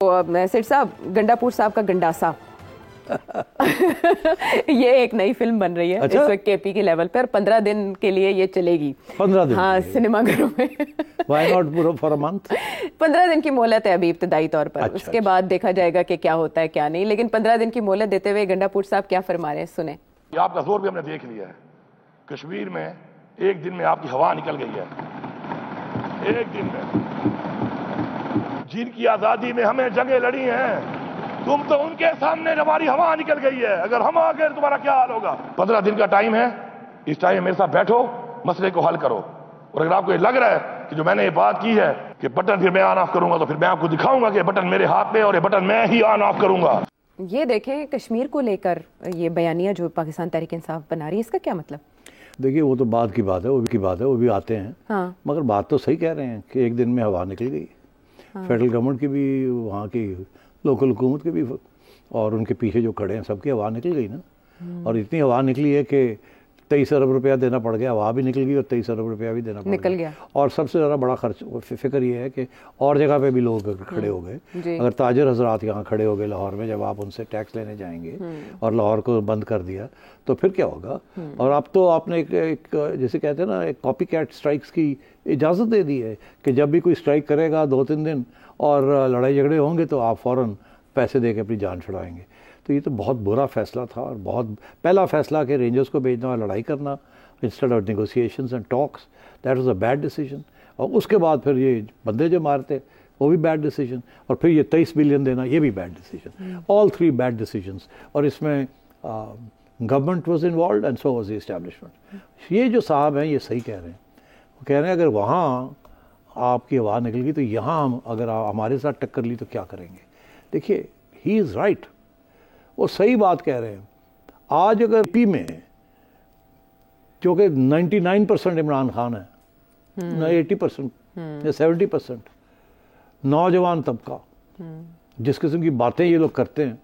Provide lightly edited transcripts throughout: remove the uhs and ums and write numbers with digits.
Set صاحب، گنڈاپور صاحب کا گنڈاسا یہ ایک نئی فلم بن رہی ہے اس وقت کے پی کے لیول پر، 15 دن کے لیے یہ چلے گی 15 دن ہاں سنیما گھروں میں. Why not for a month؟ 15 دن کی مہلت ہے ابھی ابتدائی طور پر، اس کے بعد دیکھا جائے گا کہ کیا ہوتا ہے کیا نہیں. لیکن 15 دن کی مہلت دیتے ہوئے گنڈاپور صاحب کیا فرما رہے ہیں، سنیں. آپ کا زور بھی ہم نے دیکھ لیا ہے، کشمیر میں ایک دن میں آپ کی ہوا نکل گئی ہے. ایک دن میں جن کی آزادی میں ہمیں جنگیں لڑی ہیں، تم تو ان کے سامنے ہماری ہوا نکل گئی ہے. اگر ہم آ گئے تمہارا کیا حال ہوگا؟ 15 دن کا ٹائم ہے، اس ٹائم میرے ساتھ بیٹھو، مسئلے کو حل کرو. اور اگر آپ کو یہ لگ رہا ہے کہ جو میں نے یہ بات کی ہے کہ بٹن پھر میں آن آف کروں گا، تو پھر میں آپ کو دکھاؤں گا کہ بٹن میرے ہاتھ میں اور یہ بٹن میں ہی آن آف کروں گا. یہ دیکھیں کشمیر کو لے کر یہ بیانیہ جو پاکستان تحریک انصاف بنا رہی ہے، اس کا کیا مطلب؟ دیکھیے وہ تو بات کی بات ہے، وہ بھی آتے ہیں ہاں، مگر بات تو صحیح کہہ رہے ہیں کہ ایک دن میں ہوا نکل گئی. فیڈرل گورنمنٹ کی بھی، وہاں کی لوکل حکومت کی بھی، اور ان کے پیچھے جو کھڑے ہیں سب کی ہوا نکل گئی نا. اور اتنی ہوا نکلی ہے کہ 23 ارب روپیہ دینا پڑ گیا. ہوا بھی نکل گئی اور 23 ارب روپیہ بھی دینا پڑ گیا. اور سب سے زیادہ بڑا خرچ فکر یہ ہے کہ اور جگہ پہ بھی لوگ کھڑے ہو گئے. اگر تاجر حضرات یہاں کھڑے ہو گئے لاہور میں، جب آپ ان سے ٹیکس لینے جائیں گے اور لاہور کو بند کر دیا تو پھر کیا ہوگا؟ اور اب تو آپ نے ایک جیسے کہتے ہیں نا، ایک کاپی کیٹ اسٹرائکس کی اجازت دے دی ہے کہ جب بھی کوئی اسٹرائک کرے گا 2-3 دن اور لڑائی جھگڑے ہوں گے تو آپ فوراً پیسے دے کے اپنی جان چھڑائیں گے. تو یہ تو بہت برا فیصلہ تھا، اور بہت پہلا فیصلہ کہ رینجرز کو بھیجنا اور لڑائی کرنا instead of negotiations and talks, that was a bad decision. اور اس کے بعد پھر یہ بندے جو مارتے وہ بھی بیڈ ڈیسیجن، اور پھر یہ 23 بلین دینا یہ بھی بیڈ ڈیسیجن. آل 3 بیڈ ڈیسیجنس. اور اس میں government was involved and so was the establishment. یہ جو صاحب ہیں یہ صحیح کہہ رہے ہیں. وہ کہہ رہے ہیں اگر وہاں آپ کی ہوا نکل گئی تو یہاں اگر ہمارے ساتھ ٹکر لی تو کیا کریں گے. دیکھیے ہی از رائٹ، وہ صحیح بات کہہ رہے ہیں. آج اگر پی میں جو کہ 99% عمران خان ہے، 80% یا 70% نوجوان طبقہ جس قسم کی باتیں یہ لوگ کرتے ہیں،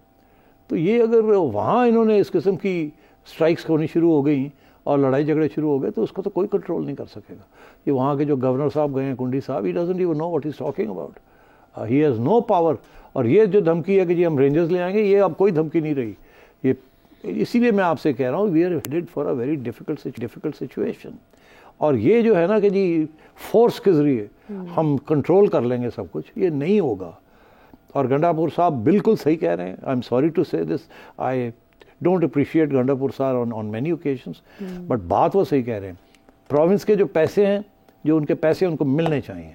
تو یہ اگر وہاں انہوں نے اس قسم کی سٹرائکس ہونی شروع ہو گئی اور لڑائی جھگڑے شروع ہو گئے تو اس کو تو کوئی کنٹرول نہیں کر سکے گا. یہ وہاں کے جو گورنر صاحب گئے ہیں کنڈی صاحب، he doesn't even know what he's talking about. He has no power. اور یہ جو دھمکی ہے کہ جی ہم رینجرز لے آئیں گے، یہ اب کوئی دھمکی نہیں رہی. یہ اسی لیے میں آپ سے کہہ رہا ہوں we are headed for a very difficult situation. اور یہ جو ہے نا کہ جی فورس کے ذریعے ہم کنٹرول کر لیں گے سب کچھ، یہ نہیں ہوگا. اور گنڈاپور صاحب بالکل صحیح کہہ رہے ہیں. آئی ایم سوری ٹو سے دس، آئی ڈونٹ اپریشیٹ گنڈاپور صاحب آن مینی اوکیشنز، بٹ بات وہ صحیح کہہ رہے ہیں. پروونس کے جو پیسے ہیں، جو ان کے پیسے ان کو ملنے چاہیے،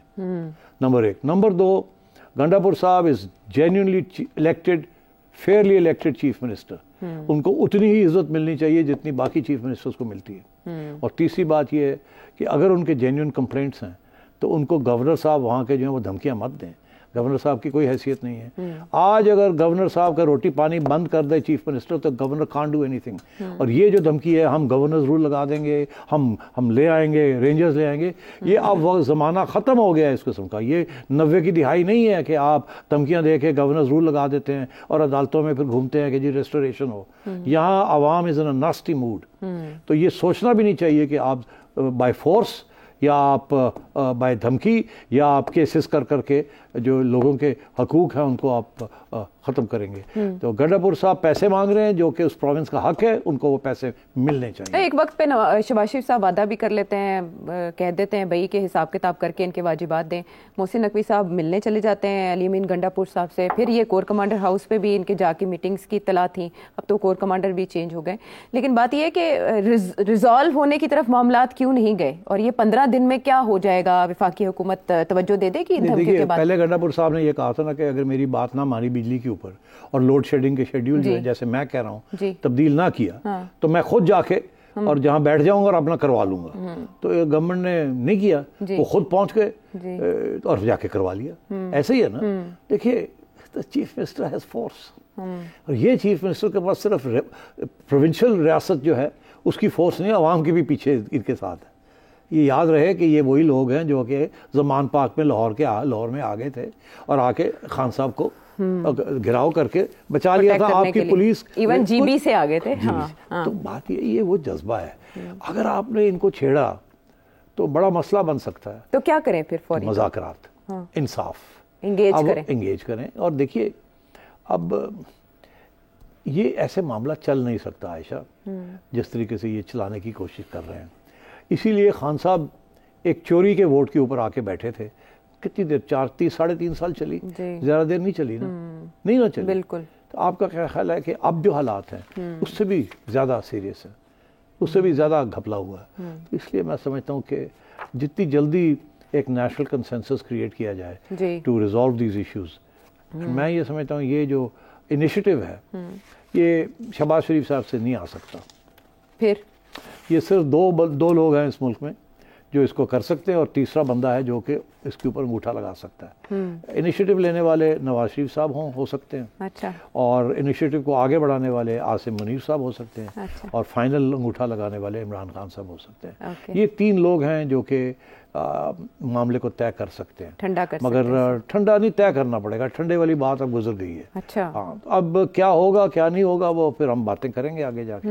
نمبر 1. نمبر 2، گنڈاپور صاحب is genuinely elected, fairly elected chief minister. ان کو اتنی ہی عزت ملنی چاہیے جتنی باقی چیف منسٹرز کو ملتی ہے. اور تیسری بات یہ ہے کہ اگر ان کے جینیون کمپلینٹس ہیں تو ان کو گورنر صاحب وہاں کے جو ہیں وہ دھمکیاں مت دیں. گورنر صاحب کی کوئی حیثیت نہیں ہے. آج اگر گورنر صاحب کا روٹی پانی بند کر دے چیف منسٹر تو governor can't do any thing. اور یہ جو دھمکی ہے ہم گورنرز رول لگا دیں گے، ہم لے آئیں گے، رینجرز لے آئیں گے، یہ اب وقت زمانہ ختم ہو گیا ہے اس قسم کا. یہ 90 کی دہائی نہیں ہے کہ آپ دھمکیاں دے کے گورنرز رول لگا دیتے ہیں اور عدالتوں میں پھر گھومتے ہیں کہ جی ریسٹوریشن ہو. یہاں عوام از ان اے ناسٹی موڈ. تو یہ سوچنا بھی نہیں چاہیے کہ آپ بائی فورس یا آپ بائی دھمکی یا آپ کیسز کر کے جو لوگوں کے حقوق ہیں ان کو آپ ختم کریں گے. تو گنڈاپور صاحب پیسے مانگ رہے ہیں جو کہ اس پروونس کا حق ہے، ان کو وہ پیسے ملنے چاہیے. ایک وقت پہ شہباز شریف صاحب وعدہ بھی کر لیتے ہیں، کہہ دیتے ہیں بھائی کہ حساب کتاب کر کے ان کے واجبات دیں. محسن نقوی صاحب ملنے چلے جاتے ہیں علی امین گنڈاپور صاحب سے. پھر یہ کور کمانڈر ہاؤس پہ بھی ان کے جا کے میٹنگز کی اطلاع تھیں. اب تو کور کمانڈر بھی چینج ہو گئے. لیکن بات یہ ہے کہ ریزالو ہونے کی طرف معاملات کیوں نہیں گئے؟ اور یہ 15 دن میں کیا ہو جائے گا؟ وفاقی حکومت توجہ دے دے گی ان دھمکیوں کے بعد؟ پہلے گنڈاپور صاحب نے یہ کہا تھا نا کہ اگر میری بات نہ مانی بجلی کے اوپر اور لوڈ شیڈنگ کے شیڈیول جو ہے جیسے میں کہہ رہا ہوں تبدیل نہ کیا تو میں خود جا کے اور جہاں بیٹھ جاؤں گا اور اپنا کروا لوں گا. تو گورنمنٹ نے نہیں کیا، وہ خود پہنچ گئے اور جا کے کروا لیا. ایسے ہی ہے نا. دیکھیے چیف منسٹر ہیز فورس، اور یہ چیف منسٹر کے پاس صرف پروونشل ریاست جو ہے اس کی فورس نہیں، عوام کی بھی پیچھے ان کے ساتھ ہے. یہ یاد رہے کہ یہ وہی لوگ ہیں جو کہ زمان پاک میں لاہور میں آ گئے تھے اور آ کے خان صاحب کو گھراؤ کر کے بچا لیا تھا. آپ کی پولیس ایون جی بی سے آگے تھے. تو بات یہ وہ جذبہ ہے. اگر آپ نے ان کو چھیڑا تو بڑا مسئلہ بن سکتا ہے. تو کیا کریں پھر؟ فوری مذاکرات، انصاف. انگیج کریں. اور دیکھیے اب یہ ایسے معاملہ چل نہیں سکتا عائشہ جس طریقے سے یہ چلانے کی کوشش کر رہے ہیں. اسی لیے خان صاحب ایک چوری کے ووٹ کے اوپر آ کے بیٹھے تھے. کتنی دیر؟ 3.5 سال چلی. زیادہ دیر نہیں چلی نا. نہیں نہ چلی. بالکل. تو آپ کا کیا خیال ہے کہ اب جو حالات ہیں اس سے بھی زیادہ سیریس ہے, اس سے بھی زیادہ گھپلا ہوا ہے. تو اس لیے میں سمجھتا ہوں کہ جتنی جلدی ایک نیشنل کنسنسس کریٹ کیا جائے ٹو ریزالو دیز ایشوز, میں یہ سمجھتا ہوں یہ جو انیشیٹو ہے یہ شہباز شریف صاحب سے نہیں آ سکتا. پھر یہ صرف دو لوگ ہیں اس ملک میں جو اس کو کر سکتے ہیں, اور تیسرا بندہ ہے جو کہ اس کے اوپر انگوٹھا لگا سکتا ہے. انیشیٹو لینے والے نواز شریف صاحب ہو سکتے ہیں. اچھا. اور انیشیٹو کو آگے بڑھانے والے عاصم منیر صاحب ہو سکتے ہیں. اچھا. اور فائنل انگوٹھا لگانے والے عمران خان صاحب ہو سکتے ہیں. Okay. یہ 3 لوگ ہیں جو کہ معاملے کو طے کر سکتے ہیں. ٹھنڈا کر مگر ٹھنڈا نہیں طے کرنا پڑے گا, ٹھنڈے والی بات اب گزر گئی ہے. اچھا. ہاں, اب کیا ہوگا کیا نہیں ہوگا وہ پھر ہم باتیں کریں گے آگے جا کے.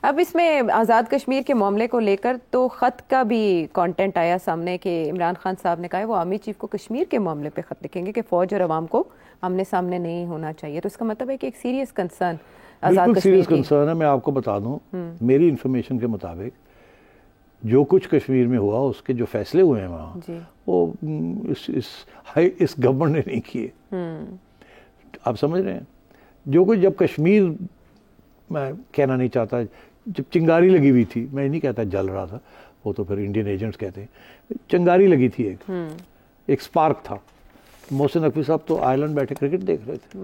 اب اس میں آزاد کشمیر کے معاملے کو لے کر تو خط کا بھی کانٹینٹ آیا سامنے کہ عمران خان صاحب نے کہا ہے وہ آرمی چیف کو کشمیر کے معاملے پہ خط لکھیں گے کہ فوج اور عوام کو آمنے سامنے نہیں ہونا چاہیے. تو اس کا مطلب ہے کہ ایک serious concern Azad Kashmir serious concern ہے. میں آپ کو بتا دوں میری انفارمیشن کے مطابق جو کچھ کشمیر میں ہوا اس کے جو فیصلے ہوئے ہیں وہاں وہ اس گورنمنٹ نے نہیں کیے. آپ سمجھ رہے ہیں جو کچھ جب کشمیر, میں کہنا نہیں چاہتا, جب چنگاری لگی ہوئی تھی, میں نہیں کہتا جل رہا تھا, وہ تو پھر انڈین ایجنٹس کہتے ہیں, چنگاری لگی تھی, ایک سپارک تھا. محسن نقوی صاحب تو آئرلینڈ بیٹھے کرکٹ دیکھ رہے تھے.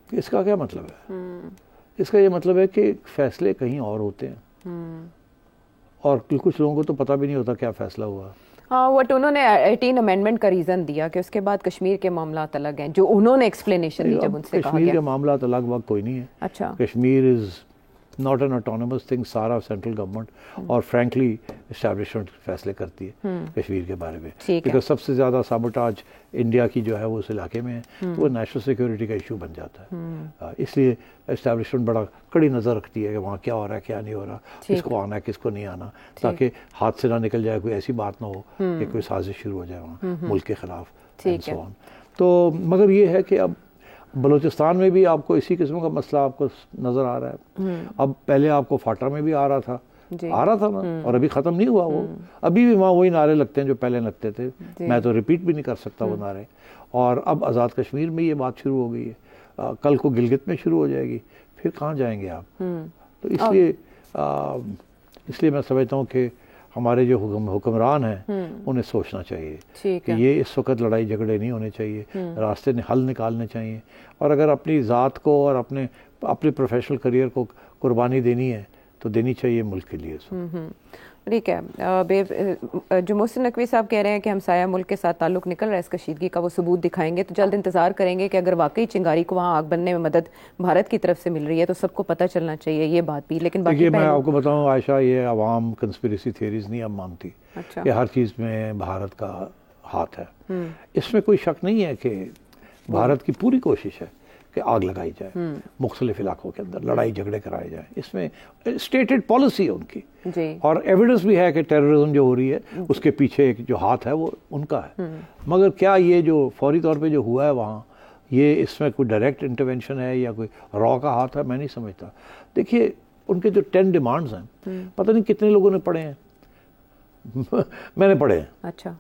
اس کا کیا مطلب ہے؟ اس کا یہ مطلب ہے کہ فیصلے کہیں اور ہوتے ہیں اور کچھ لوگوں کو تو پتہ بھی نہیں ہوتا کیا فیصلہ ہوا. ہاں, وٹ انہوں نے 18 امینڈمنٹ کا ریزن دیا کہ اس کے بعد کشمیر کے معاملات الگ ہیں, جو انہوں نے ایکسپلینیشن دی جب ان سے کہا گیا. کشمیر کے معاملات الگ وقت کوئی نہیں ہے. اچھا. Kashmir is not an autonomous thing. سارا سینٹرل گورنمنٹ اور فرینکلی اسٹیبلشمنٹ فیصلے کرتی ہے کشمیر کے بارے میں, کیونکہ سب سے زیادہ سابوٹاج انڈیا کی جو ہے وہ اس علاقے میں ہے, وہ نیشنل سیکورٹی کا ایشو بن جاتا ہے. اس لیے اسٹیبلشمنٹ بڑا کڑی نظر رکھتی ہے کہ وہاں کیا ہو رہا ہے کیا نہیں ہو رہا, کس کو آنا ہے کس کو نہیں آنا, تاکہ ہاتھ سے نہ نکل جائے, کوئی ایسی بات نہ ہو کہ کوئی سازش شروع ہو جائے وہاں ملک کے خلاف. تو مگر یہ ہے کہ اب بلوچستان میں بھی آپ کو اسی قسم کا مسئلہ آپ کو نظر آ رہا ہے. اب پہلے آپ کو فاٹا میں بھی آ رہا تھا نا, اور ابھی ختم نہیں ہوا وہ. ابھی بھی وہاں وہی نعرے لگتے ہیں جو پہلے لگتے تھے. میں تو ریپیٹ بھی نہیں کر سکتا وہ نعرے. اور اب آزاد کشمیر میں یہ بات شروع ہو گئی ہے, کل کو گلگت میں شروع ہو جائے گی, پھر کہاں جائیں گے آپ؟ تو اس لیے میں سمجھتا ہوں کہ ہمارے جو حکمران ہیں انہیں سوچنا چاہیے کہ یہ اس وقت لڑائی جھگڑے نہیں ہونے چاہیے, راستے حل نکالنے چاہیے. اور اگر اپنی ذات کو اور اپنے پروفیشنل کریئر کو قربانی دینی ہے تو دینی چاہیے ملک کے لیے. ٹھیک ہے. جو محسن نقوی صاحب کہہ رہے ہیں کہ ہمسایہ ملک کے ساتھ تعلق نکل رہا ہے اس کشیدگی کا, وہ ثبوت دکھائیں گے, تو جلد انتظار کریں گے کہ اگر واقعی چنگاری کو وہاں آگ بننے میں مدد بھارت کی طرف سے مل رہی ہے تو سب کو پتہ چلنا چاہیے یہ بات بھی. لیکن دیکھیے میں آپ کو بتاؤں عائشہ, یہ عوام کنسپریسی تھیریز نہیں اب مانتی کہ ہر چیز میں بھارت کا ہاتھ ہے. اس میں کوئی شک نہیں ہے کہ بھارت کی پوری کوشش ہے کہ آگ لگائی جائے, مختلف علاقوں کے اندر لڑائی جھگڑے کرائے جائیں. اس میں اسٹیٹڈ پالیسی ہے ان کی, اور ایویڈنس بھی ہے کہ ٹیررزم جو ہو رہی ہے اس کے پیچھے ایک جو ہاتھ ہے وہ ان کا ہے. مگر کیا یہ جو فوری طور پہ جو ہوا ہے وہاں, یہ اس میں کوئی ڈائریکٹ انٹرونشن ہے یا کوئی را کا ہاتھ ہے؟ میں نہیں سمجھتا. دیکھیے ان کے جو 10 ڈیمانڈز ہیں, پتہ نہیں کتنے لوگوں نے پڑھے ہیں, میں نے پڑھے ہیں. اچھا.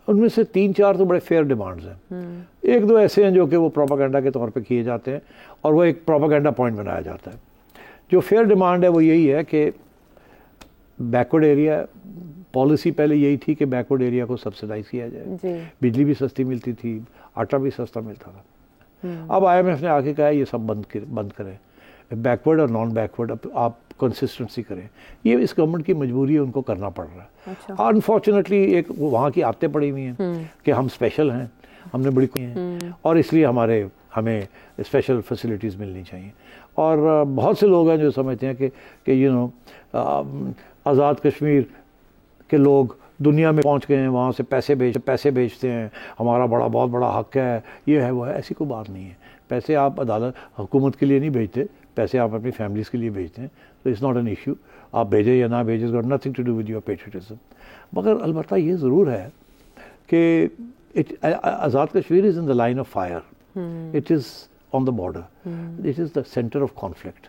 ان میں سے 3-4 تو بڑے فیئر ڈیمانڈز ہیں. 1-2 ایسے ہیں جو کہ وہ پروپیگنڈا کے طور پہ کیے جاتے ہیں اور وہ ایک پروپیگنڈا پوائنٹ بنایا جاتا ہے. جو فیئر ڈیمانڈ ہے وہ یہی ہے کہ بیکورڈ ایریا, پالیسی پہلے یہی تھی کہ بیکورڈ ایریا کو سبسڈائز کیا جائے, بجلی بھی سستی ملتی تھی, آٹا بھی سستا ملتا تھا. اب IMF نے آ کے کہا ہے یہ سب بند کریں, بیکورڈ اور نان بیکورڈ آپ کنسسٹنسی کریں. یہ اس گورنمنٹ کی مجبوری ہے, ان کو کرنا پڑ رہا ہے. انفارچونیٹلی ایک وہاں کی عادتیں پڑی ہوئی ہیں کہ ہم اسپیشل ہیں, ہم نے بڑی کوئی ہیں, اور اس لیے ہمیں اسپیشل فیسلٹیز ملنی چاہیے. اور بہت سے لوگ ہیں جو سمجھتے ہیں کہ آزاد کشمیر کے لوگ دنیا میں پہنچ گئے ہیں, وہاں سے پیسے بیچتے ہیں, ہمارا بہت بڑا حق ہے, یہ ہے وہ ہے. ایسی کوئی بات نہیں ہے. پیسے آپ عدالت حکومت کے لیے نہیں بھیجتے, پیسے آپ اپنی فیملیز کے لیے بھیجتے ہیں. تو اٹس ناٹ این ایشو, آپ بھیجیں یا نہ بھیجیں, got nothing to do with your patriotism. مگر البتہ یہ ضرور ہے کہ Azad Kashmir is in the line of fire. It is on the border. It is the center of conflict.